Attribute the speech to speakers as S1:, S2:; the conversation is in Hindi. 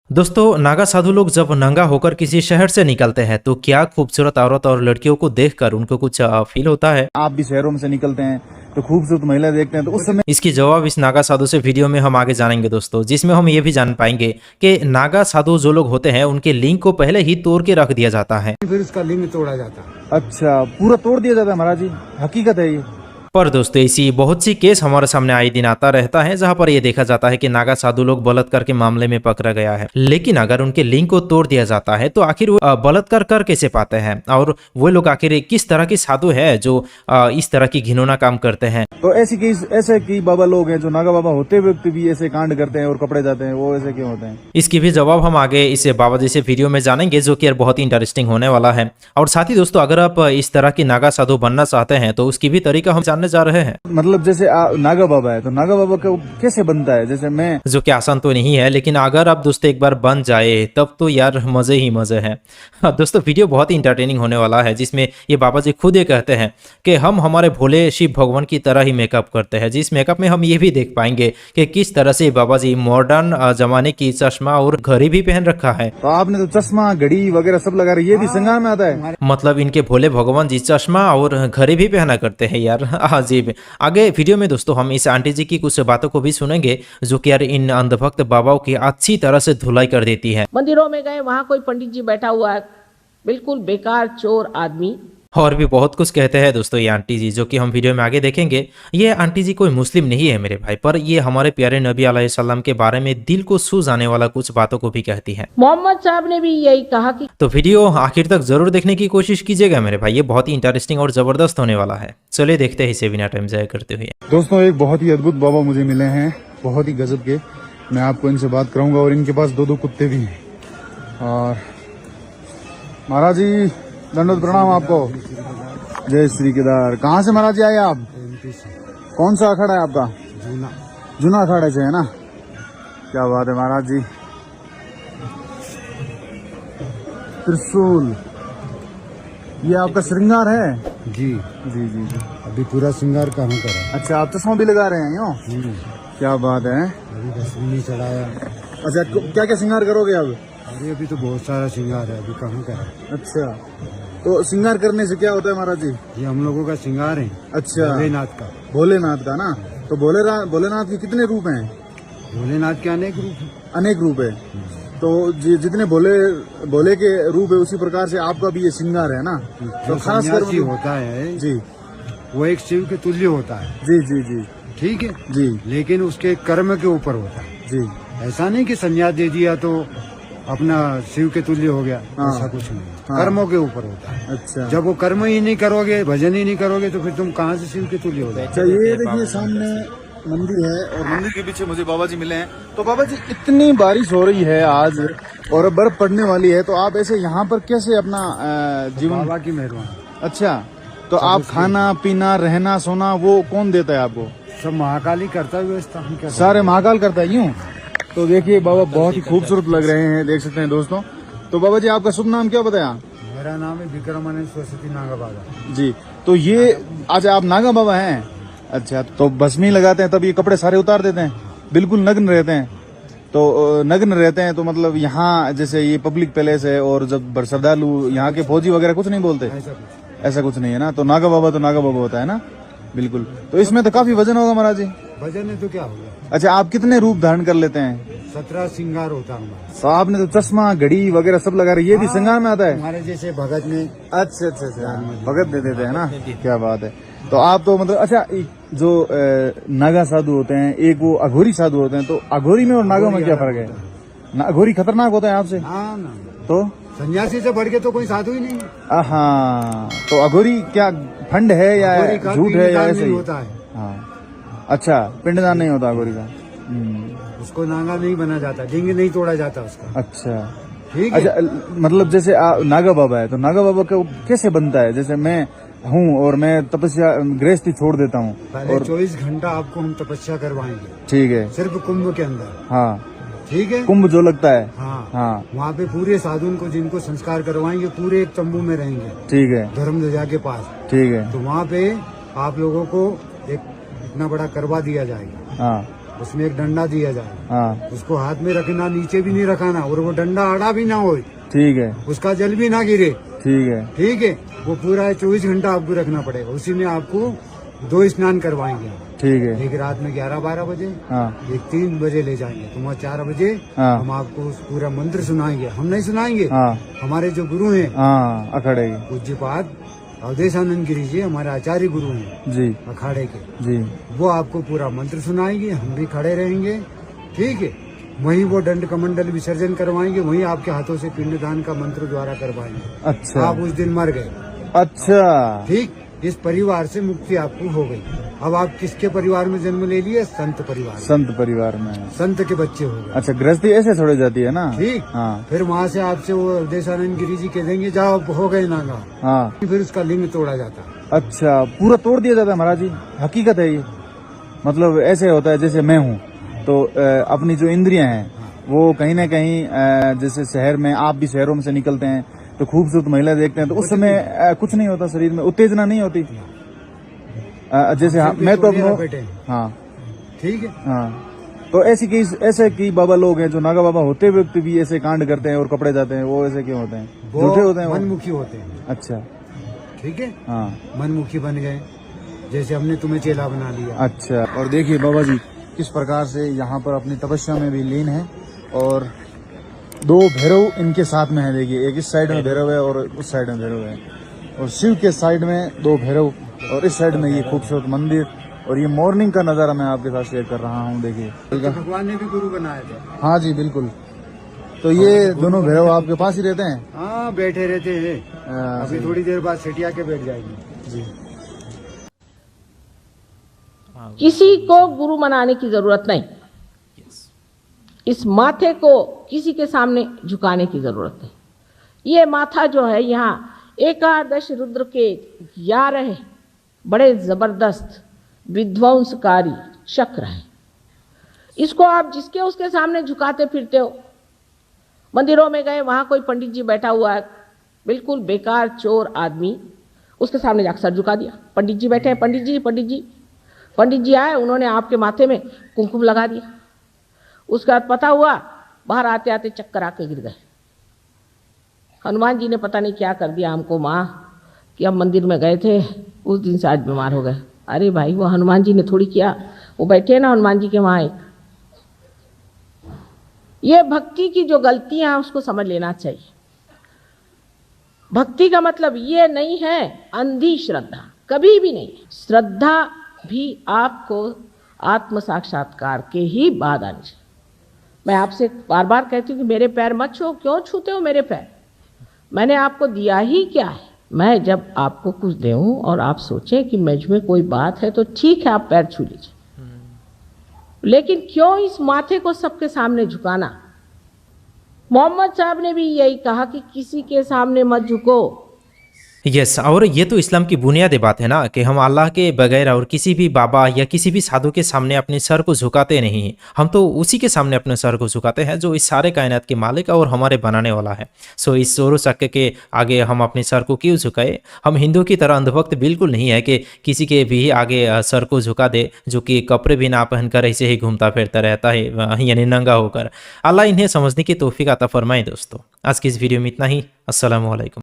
S1: दोस्तों, नागा साधु लोग जब नंगा होकर किसी शहर से निकलते हैं तो क्या खूबसूरत औरत और लड़कियों को देखकर उनको कुछ फील होता है।
S2: आप भी शहरों में से निकलते हैं तो खूबसूरत महिला देखते हैं तो उस समय
S1: इसकी जवाब इस नागा साधु से वीडियो में हम आगे जानेंगे दोस्तों, जिसमें हम ये भी जान पाएंगे कि नागा साधु जो लोग होते हैं उनके लिंग को पहले ही तोड़ के रख दिया जाता है।
S3: फिर उसका लिंग तोड़ा जाता है।
S2: अच्छा, पूरा तोड़ दिया जाता है महाराज जी, हकीकत है ये।
S1: पर दोस्तों, ऐसी बहुत सी केस हमारे सामने आए दिन आता रहता है जहां पर यह देखा जाता है कि नागा साधु लोग बलात्कार के मामले में पकड़ा गया है, लेकिन अगर उनके लिंग को तोड़ दिया जाता है तो आखिर वो बलात्कार कर कैसे पाते हैं, और वो लोग आखिर किस तरह के साधु है जो इस तरह की घिनौना काम करते हैं।
S2: तो ऐसे कई बाबा लोग हैं जो नागा बाबा होते हुए भी ऐसे कांड करते हैं और कपड़े जाते हैं, वो ऐसे क्यों होते हैं?
S1: इसकी भी जवाब हम आगे इस बाबा जी से वीडियो में जानेंगे, जो कि बहुत ही इंटरेस्टिंग होने वाला है। और साथ ही दोस्तों, अगर आप इस तरह की नागा साधु बनना चाहते हैं तो उसकी भी तरीका हम जानने जा रहे हैं।
S2: मतलब जैसे नागा बाबा है तो नागा बाबा का कैसे बनता है, जैसे मैं,
S1: जो कि आसान तो नहीं है, लेकिन अगर आप दोस्तों एक बार बन जाए तब तो यार मजे ही मजे हैं। दोस्तों, वीडियो बहुत ही इंटरटेनिंग होने वाला है, जिसमें ये बाबा जी खुद ये कहते हैं कि हम हमारे भोले शिव भगवान की तरह ही मेकअप करते हैं। जिस मेकअप में हम ये भी देख पाएंगे कि किस तरह से बाबा जी मॉडर्न जमाने की चश्मा और घड़ी भी पहन रखा है।
S2: तो आपने तो चश्मा घड़ी वगैरह सब लगा रही, ये भी श्रृंगार में आता है?
S1: मतलब इनके भोले भगवान जी चश्मा और घड़ी भी पहना करते हैं यार, अजीब। आगे वीडियो में दोस्तों हम इस आंटी जी की कुछ बातों को भी सुनेंगे, जो कि यार इन अंधभक्त बाबाओं की अच्छी तरह से धुलाई कर देती है।
S4: मंदिरों में गए, वहां कोई पंडित जी बैठा हुआ है, बिल्कुल बेकार चोर आदमी।
S1: और भी बहुत कुछ कहते हैं दोस्तों ये आंटी जी, जो कि हम वीडियो में आगे देखेंगे। ये आंटी जी कोई मुस्लिम नहीं है मेरे भाई, पर ये हमारे प्यारे नबी अलैहिस्सलाम के बारे में दिल को छू जाने वाला कुछ बातों को भी कहती है।
S4: मोहम्मद साहब ने भी यही कहा कि
S1: तो वीडियो आखिर तक जरूर देखने की कोशिश कीजिएगा मेरे भाई, ये बहुत ही इंटरेस्टिंग और जबरदस्त होने वाला है। चलिए देखते हैं इसे बिना टाइम जाया करते हुए।
S2: दोस्तों, एक बहुत ही अद्भुत बाबा मुझे मिले हैं, बहुत ही गजब के। मैं आपको इनसे बात कराऊंगा और इनके पास दो कुत्ते भी हैं। और महाराज जी, दंडोत प्रणाम आपको। जय श्री केदार। कहाँ से महाराज जी आए आप? कौन सा अखाड़ा है आपका? जूना अखाड़े से है ना? क्या बात है महाराज जी। त्रिशूल, ये आपका श्रृंगार है?
S3: जी
S2: जी जी जी।
S3: अभी पूरा श्रृंगार कहाँ करा?
S2: अच्छा, आप चश्मा भी लगा रहे हैं यूँ? क्या बात है।
S3: अभी बस नहीं चढ़ाया।
S2: अच्छा, क्या क्या श्रृंगार करोगे अब?
S3: अभी तो बहुत सारा श्रृंगार है, अभी कहाँ करा।
S2: अच्छा, तो श्रृंगार करने से क्या होता है महाराज जी?
S3: ये हम लोगों का श्रृंगार है।
S2: अच्छा,
S3: भोलेनाथ का।
S2: भोलेनाथ का ना? तो भोलेनाथ के कितने रूप हैं?
S3: भोलेनाथ के अनेक रूप है।
S2: अनेक रूप है। तो जितने भोले के रूप है उसी प्रकार से आपका भी ये श्रृंगार है ना? तो
S3: जो
S2: खास कर
S3: सन्यासी होता है
S2: जी
S3: वो एक शिव के तुल्य होता है।
S2: जी जी जी
S3: ठीक है
S2: जी
S3: लेकिन उसके कर्म के ऊपर होता है।
S2: जी।
S3: ऐसा नहीं कि संन्यास दे दिया तो अपना शिव के तुल्य हो गया,
S2: हाँ।
S3: ऐसा कुछ नहीं।
S2: हाँ।
S3: कर्मों के ऊपर होता है।
S2: अच्छा,
S3: जब वो कर्म ही नहीं करोगे, भजन ही नहीं करोगे, तो फिर तुम कहाँ से शिव के तुल्य हो जाओगे।
S2: अच्छा, ये देखिए सामने मंदिर है और मंदिर के पीछे मुझे बाबा जी मिले हैं। तो बाबा जी, इतनी बारिश हो रही है आज और बर्फ पड़ने वाली है, तो आप ऐसे यहाँ पर कैसे अपना जीवन?
S3: बाबा की मेहरबानी।
S2: अच्छा, तो आप खाना पीना रहना सोना वो कौन देता है आपको?
S3: सब महाकाल ही करता है व्यवस्था। हम क्या
S2: सारे महाकाल करता है यूँ? तो देखिए बाबा बहुत ही खूबसूरत लग रहे हैं, देख सकते हैं दोस्तों। तो बाबा जी, आपका शुभ नाम क्या बताया?
S3: मेरा नाम है विक्रमानंद सरस्वती नागा बाबा
S2: जी। तो ये आज आप नागा बाबा हैं? अच्छा, तो भस्मी लगाते हैं तब ये कपड़े सारे उतार देते हैं, बिल्कुल नग्न रहते हैं? तो नग्न रहते हैं तो मतलब यहाँ जैसे ये पब्लिक पैलेस है और जब श्रद्धालु यहाँ के फौजी वगैरह कुछ नहीं बोलते? ऐसा कुछ नहीं है ना? तो नागा बाबा होता है ना? बिल्कुल। तो इसमें तो काफी वजन होगा महाराज जी?
S3: भजन है तो क्या होगा।
S2: अच्छा, आप कितने रूप धारण कर लेते हैं?
S3: 17 श्रृंगार होता है हमारा।
S2: तो आपने तो चश्मा घड़ी वगैरह सब लगा रही, ये भी श्रृंगार में आता है?
S3: हमारे जैसे भगत में।
S2: अच्छा अच्छा अच्छा, भगत दे देते हैं ना? क्या बात है। तो आप तो मतलब, अच्छा, जो नागा साधु होते हैं, एक वो अघोरी साधु होते हैं, तो अघोरी में और नागा में क्या फर्क है? अघोरी खतरनाक होता है आपसे?
S3: हाँ ना,
S2: तो
S3: सन्यासी से बढ़ के तो कोई साधु ही नहीं है।
S2: हाँ, तो अघोरी क्या फंड है या
S3: अघोरी का
S2: झूठ है या
S3: पिंडदान
S2: ऐसे
S3: नहीं
S2: ही?
S3: होता है।
S2: हाँ, अच्छा, पिंडदान नहीं होता अघोरी का।
S3: उसको नागा नहीं बना जाता, लिंग नहीं तोड़ा जाता उसका।
S2: अच्छा
S3: ठीक है।
S2: अच्छा, मतलब जैसे नागा बाबा है तो नागा बाबा का कैसे बनता है? जैसे मैं हूँ और मैं तपस्या गृहस्थी छोड़ देता हूँ
S3: पहले
S2: और
S3: 24 घंटा आपको हम तपस्या करवाएंगे,
S2: ठीक है,
S3: सिर्फ कुंभ के अंदर।
S2: हाँ,
S3: ठीक है।
S2: कुंभ जो लगता है,
S3: हाँ
S2: हाँ,
S3: वहाँ पे पूरे साधुओं को जिनको संस्कार करवाएंगे पूरे एक तंबू में रहेंगे,
S2: ठीक है,
S3: धर्म ध्वजा के पास।
S2: ठीक है,
S3: तो वहाँ पे आप लोगों को एक इतना बड़ा करवा दिया जाएगा।
S2: हाँ,
S3: उसमें एक डंडा दिया जाए,
S2: हाँ
S3: उसको हाथ में रखना, नीचे भी नहीं रखाना, और वो डंडा आड़ा भी ना हो,
S2: ठीक है
S3: उसका जल भी ना गिरे,
S2: ठीक है
S3: ठीक है। वो पूरा 24 घंटा आपको रखना पड़ेगा। उसी में आपको 2 स्नान करवाएंगे,
S2: ठीक है
S3: एक रात में 11-12 बजे,
S2: हाँ
S3: एक 3 बजे ले जाएंगे, तो वहाँ 4 बजे
S2: हाँ।
S3: हम आपको उस पूरा मंत्र सुनाएंगे। हम नहीं सुनाएंगे,
S2: हाँ
S3: हमारे जो गुरु हैं
S2: हाँ अखाड़े की
S3: पूज्यपाद अवधेशानंद गिरी जी हमारे आचार्य गुरु हैं
S2: जी
S3: अखाड़े के,
S2: जी
S3: वो आपको पूरा मंत्र सुनाएंगे, हम भी खड़े रहेंगे, ठीक है। वहीं वो दंड कमंडल विसर्जन करवाएंगे, वहीं आपके हाथों से पिंडदान का मंत्र द्वारा करवाएंगे।
S2: अच्छा
S3: आप उस दिन मर गए,
S2: अच्छा
S3: ठीक। इस परिवार से मुक्ति आपको हो गई। अब आप किसके परिवार में जन्म ले लिए? संत परिवार में।
S2: संत परिवार में।
S3: संत के बच्चे हो गए,
S2: अच्छा गृहस्थी ऐसे छोड़ी जाती है ना?
S3: ठीक।
S2: हाँ
S3: फिर वहाँ से आपसे वो अवधेशानंद गिरी जी कह देंगे जाओ, हो गए नागा,
S2: हाँ
S3: फिर उसका लिंग तोड़ा जाता है।
S2: अच्छा पूरा तोड़ दिया जाता है महाराज जी? हकीकत है ये? मतलब ऐसे होता है जैसे मैं हूँ तो अपनी जो इंद्रियां हैं वो कहीं ना कहीं जैसे शहर में, आप भी शहरों में से निकलते हैं तो खूबसूरत महिला देखते हैं तो उस समय कुछ नहीं होता, शरीर में उत्तेजना नहीं होती? जैसे मैं तो
S3: बेटे,
S2: हाँ
S3: ठीक है।
S2: हाँ तो ऐसे कई बाबा लोग हैं जो नागा बाबा होते व्यक्ति भी ऐसे कांड करते हैं और कपड़े जाते हैं, वो ऐसे क्यों होते हैं? झूठे होते हैं वो?
S3: मनमुखी होते हैं,
S2: अच्छा
S3: ठीक है।
S2: हाँ
S3: मनमुखी बन गए, जैसे हमने तुम्हें चेला बना लिया।
S2: अच्छा। और देखिए बाबा जी किस प्रकार से यहाँ पर अपनी तपस्या में भी लीन है, और 2 भैरव इनके साथ में है। देखिए एक इस साइड में भैरव है और उस साइड में भैरव है, और शिव के साइड में 2 भैरव, और इस साइड में ये खूबसूरत मंदिर, और ये मॉर्निंग का नजारा मैं आपके साथ शेयर कर रहा हूँ। देखिए
S3: तो भगवान ने भी गुरु बनाया था।
S2: हाँ जी बिल्कुल। तो ये दोनों भैरव आपके पास ही रहते हैं?
S3: हाँ बैठे रहते हैं, अभी थोड़ी देर बाद सिटिया के बैठ जाएंगे
S2: जी।
S4: किसी को गुरु बनाने की जरूरत नहीं। इस माथे को किसी के सामने झुकाने की जरूरत नहीं। ये माथा जो है, यहाँ 11 रुद्र के 11 बड़े जबरदस्त विध्वंसकारी चक्र हैं। इसको आप जिसके उसके सामने झुकाते फिरते हो। मंदिरों में गए, वहां कोई पंडित जी बैठा हुआ है, बिल्कुल बेकार चोर आदमी, उसके सामने जाकर सर झुका दिया। पंडित जी बैठे हैं, पंडित जी पंडित जी पंडित जी आए, उन्होंने आपके माथे में कुमकुम लगा दिया। उसके बाद पता हुआ, बाहर आते आते चक्कर आके गिर गए। हनुमान जी ने पता नहीं क्या कर दिया हमको, माँ कि हम मंदिर में गए थे, उस दिन से आज बीमार हो गए। अरे भाई, वो हनुमान जी ने थोड़ी किया, वो बैठे हैं ना हनुमान जी के वहाँ एक। ये भक्ति की जो गलतियां हैं उसको समझ लेना चाहिए। भक्ति का मतलब ये नहीं है अंधी श्रद्धा, कभी भी नहीं। श्रद्धा भी आपको आत्म साक्षात्कार के ही बाद आनी चाहिए। मैं आपसे बार बार कहती हूँ कि मेरे पैर मत छूओ। क्यों छूते हो मेरे पैर? मैंने आपको दिया ही क्या है? मैं जब आपको कुछ दूं और आप सोचें कि मुझ में कोई बात है तो ठीक है, आप पैर छू लीजिए, लेकिन क्यों इस माथे को सबके सामने झुकाना? मोहम्मद साहब ने भी यही कहा कि किसी के सामने मत झुको।
S1: यस, और ये तो इस्लाम की बुनियादी बात है ना कि हम अल्लाह के बगैर और किसी भी बाबा या किसी भी साधु के सामने अपने सर को झुकाते नहीं। हम तो उसी के सामने अपने सर को झुकाते हैं जो इस सारे कायनात के मालिक और हमारे बनाने वाला है। सो इस जोरों शक्के के आगे हम अपने सर को क्यों झुकाए? हम हिंदुओं की तरह अंधभक्त बिल्कुल नहीं है कि किसी के भी आगे सर को झुका दे, जो कि कपड़े भी ना पहनकर ऐसे ही घूमता फिरता रहता है, यानी नंगा होकर। अल्लाह इन्हें समझने की तौफीक अता फरमाए। दोस्तों, आज की इस वीडियो में इतना ही। अस्सलामु अलैकुम।